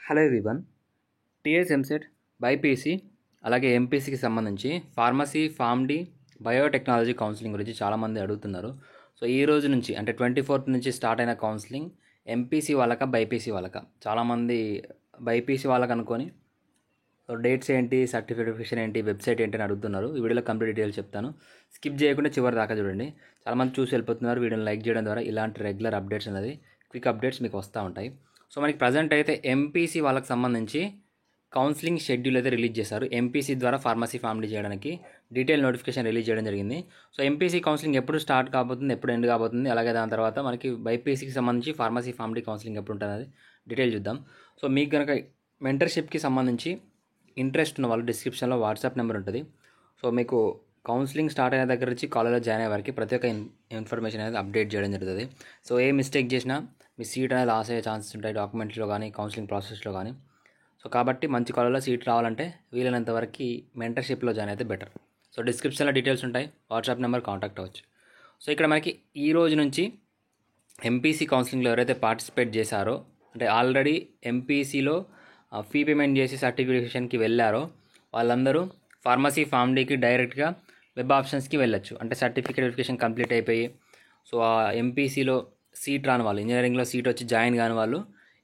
Hello everyone. TS EAMCET BiPC అలాగే ఎంపీసీకి సంబంధించి pharmacy, PharmD, biotechnology counselling గురించి చాలామంది అడుగుతున్నారు. సో ఈ రోజు నుంచి అంటే 24th నుంచి స్టార్ట్ అయిన కౌన్సిలింగ్ ఎంపీసీ వాళ్ళక బైపీసీ వాళ్ళక, చాలామంది బైపీసీ వాళ్ళకి అనుకొని సో డేట్స్ ఏంటి, సర్టిఫికేషన్ ఏంటి, వెబ్సైట్ ఏంటి అని అడుగుతున్నారు. ఈ వీడియోలో కంప్లీట్ డీటెయిల్స్ చెప్తాను. స్కిప్ చేయకుండా చివరి దాకా చూడండి. చాలామంది చూసి వెళ్ళిపోతున్నారు. వీడియోని లైక్ చేయడం ద్వారా ఇలాంటి రెగ్యులర్ అప్డేట్స్ అనేది, క్విక్ అప్డేట్స్ మీకు వస్తూ ఉంటాయి. సో మనకి ప్రజెంట్ అయితే ఎంపీసీ వాళ్ళకి సంబంధించి కౌన్సిలింగ్ షెడ్యూల్ అయితే రిలీజ్ చేశారు. ఎంపీసీ ద్వారా ఫార్మసీ ఫార్మ్డీ చేయడానికి డీటెయిల్ నోటిఫికేషన్ రిలీజ్ చేయడం జరిగింది. సో ఎంపీసీ కౌన్సిలింగ్ ఎప్పుడు స్టార్ట్ కాబోతుంది, ఎప్పుడు ఎండ్ కాబోతుంది, అలాగే దాని తర్వాత మనకి బైపీసీకి సంబంధించి ఫార్మసీ ఫార్మ్డీ కౌన్సిలింగ్ ఎప్పుడు ఉంటుంది అనేది డీటెయిల్ చూద్దాం. సో మీకు కనుక మెంటర్షిప్కి సంబంధించి ఇంట్రెస్ట్ ఉన్న వాళ్ళు డిస్క్రిప్షన్లో వాట్సాప్ నెంబర్ ఉంటుంది. సో మీకు కౌన్సిలింగ్ స్టార్ట్ అయిన దగ్గర నుంచి కాలేజ్లో జాయిన్ అయ్యే వరకు ప్రతి ఒక్క ఇన్ఫర్మేషన్ అనేది అప్డేట్ చేయడం జరుగుతుంది. సో ఏ మిస్టేక్ చేసినా మీ సీట్ అనేది లాస్ అయ్యే ఛాన్సెస్ ఉంటాయి, డాక్యుమెంట్స్లో కానీ కౌన్సిలింగ్ ప్రాసెస్లో కానీ. సో కాబట్టి మంచి కాలేజ్లో సీట్ రావాలంటే వీలైనంత వరకు మెంటర్షిప్లో జాయిన్ అయితే బెటర్. సో డిస్క్రిప్షన్లో డీటెయిల్స్ ఉంటాయి, వాట్సాప్ నెంబర్ కాంటాక్ట్ అవ్వచ్చు. సో ఇక్కడ మనకి ఈ రోజు నుంచి ఎంపీసీ కౌన్సిలింగ్లో ఎవరైతే పార్టిసిపేట్ చేశారో, అంటే ఆల్రెడీ ఎంపీసీలో ఫీ పేమెంట్ చేసి సర్టిఫికేషన్కి వెళ్ళారో వాళ్ళందరూ ఫార్మసీ ఫార్మ్డీకి డైరెక్ట్గా వెబ్ ఆప్షన్స్కి వెళ్ళొచ్చు. అంటే సర్టిఫికేట్ వెరిఫికేషన్ కంప్లీట్ అయిపోయి సో ఆ ఎంపీసీలో సీట్ రాని వాళ్ళు, ఇంజనీరింగ్లో సీట్ వచ్చి జాయిన్ కాని వాళ్ళు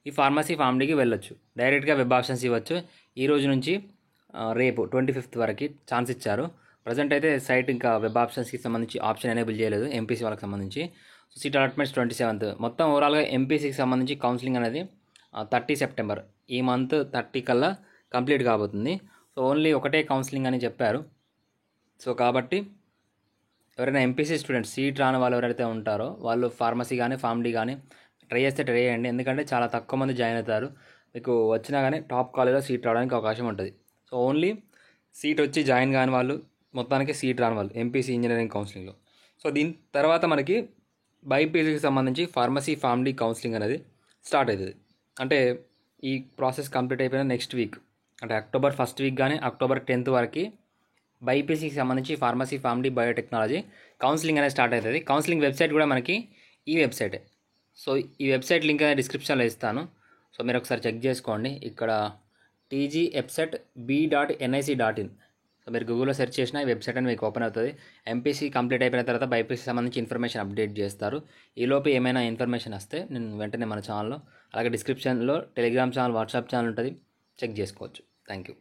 ఈ ఫార్మసీ ఫార్మ్డీకి వెళ్ళొచ్చు. డైరెక్ట్గా వెబ్ ఆప్షన్స్ ఇవ్వచ్చు. ఈ రోజు నుంచి రేపు 25th వరకు ఛాన్స్ ఇచ్చారు. ప్రజెంట్ అయితే సైట్ ఇంకా వెబ్ ఆప్షన్స్కి సంబంధించి ఆప్షన్ ఎనేబుల్ చేయలేదు ఎంపీసీ వాళ్ళకి సంబంధించి. So seat allotments 27th. మొత్తం ఓవరాల్గా ఎంపీసీకి సంబంధించి కౌన్సిలింగ్ అనేది 30 సెప్టెంబర్, ఈ మంత్ 30 కల్లా కంప్లీట్ కాబోతుంది. సో ఓన్లీ ఒకటే కౌన్సిలింగ్ అని చెప్పారు. సో కాబట్టి ఎవరైనా ఎంపీసీ స్టూడెంట్స్ సీట్ రాని వాళ్ళు ఎవరైతే ఉంటారో వాళ్ళు ఫార్మసీ కానీ ఫార్మ్డీ కానీ ట్రై చేస్తే ట్రై చేయండి. ఎందుకంటే చాలా తక్కువ మంది జాయిన్ అవుతారు. మీకు వచ్చినా కానీ టాప్ కాలేజ్లో సీట్ రావడానికి అవకాశం ఉంటుంది. సో ఓన్లీ సీట్ వచ్చి జాయిన్ కాని వాళ్ళు, మొత్తానికి సీట్ రాని వాళ్ళు ఎంపీసీ ఇంజనీరింగ్ కౌన్సిలింగ్లో. సో దీని తర్వాత మనకి బైపీసీకి సంబంధించి ఫార్మసీ ఫార్మ్డీ కౌన్సిలింగ్ అనేది స్టార్ట్ అవుతుంది. అంటే ఈ ప్రాసెస్ కంప్లీట్ అయిపోయిన నెక్స్ట్ వీక్, అంటే October 1st వీక్ కానీ October 10th వరకు బైపీసీకి సంబంధించి ఫార్మసీ ఫార్మ్డీ బయోటెక్నాలజీ కౌన్సిలింగ్ అనేది స్టార్ట్ అవుతుంది. కౌన్సిలింగ్ వెబ్సైట్ కూడా మనకి ఈ వెబ్సైటే. సో ఈ వెబ్సైట్ లింక్ అనేది డిస్క్రిప్షన్లో ఇస్తాను. సో మీరు ఒకసారి చెక్ చేసుకోండి. ఇక్కడ tgepsetb.nic.in. సో మీరు గూగుల్లో సెర్చ్ చేసినా ఈ వెబ్సైట్ అని మీకు ఓపెన్ అవుతుంది. ఎంపీసీ కంప్లీట్ అయిపోయిన తర్వాత బైపీసీ సంబంధించి ఇన్ఫర్మేషన్ అప్డేట్ చేస్తారు. ఈలోపు ఏమైనా ఇన్ఫర్మేషన్ వస్తే నేను వెంటనే మన ఛానల్లో, అలాగే డిస్క్రిప్షన్లో టెలిగ్రామ్ ఛానల్, వాట్సాప్ ఛానల్ ఉంటుంది, చెక్ చేసుకోవచ్చు. Thank you.